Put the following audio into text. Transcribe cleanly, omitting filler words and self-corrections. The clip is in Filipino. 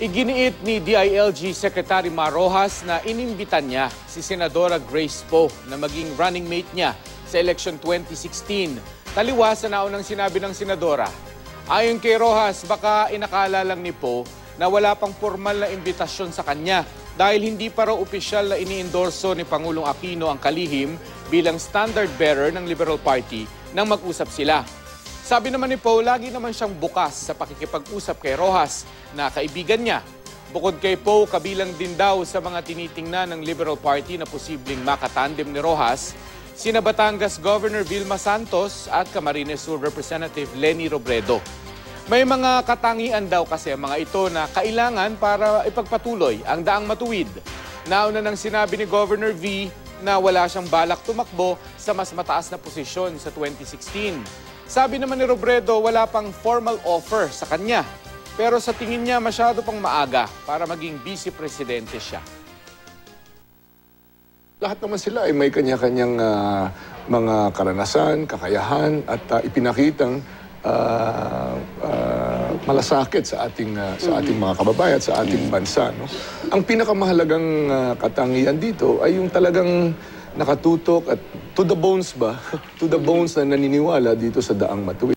Iginiit ni DILG Secretary Mar Rojas na inimbitan niya si Senadora Grace Poe na maging running mate niya sa election 2016. Taliwas sa naunang sinabi ng Senadora. Ayon kay Rojas, baka inakala lang ni Poe na wala pang formal na imbitasyon sa kanya dahil hindi pa raw opisyal na iniendorso ni Pangulong Aquino ang kalihim bilang standard bearer ng Liberal Party nang mag-usap sila. Sabi naman ni Poe, lagi naman siyang bukas sa pakikipag-usap kay Rojas na kaibigan niya. Bukod kay Poe, kabilang din daw sa mga tinitingnan ng Liberal Party na posibleng makatandem ni Rojas, sina Batangas Governor Vilma Santos at Camarines Sur Representative Leni Robredo. May mga katangian daw kasi ang mga ito na kailangan para ipagpatuloy ang daang matuwid. Nauna nang sinabi ni Governor V na wala siyang balak tumakbo sa mas mataas na posisyon sa 2016. Sabi naman ni Robredo, wala pang formal offer sa kanya. Pero sa tingin niya, masyado pang maaga para maging vice-presidente siya. Lahat naman sila ay may kanya-kanyang mga karanasan, kakayahan at ipinakitang malasakit sa ating mga kababayan, sa ating bansa. No? Ang pinakamahalagang katangian dito ay yung talagang nakatutok at to the bones ba? To the bones na naniniwala dito sa daang matuwid.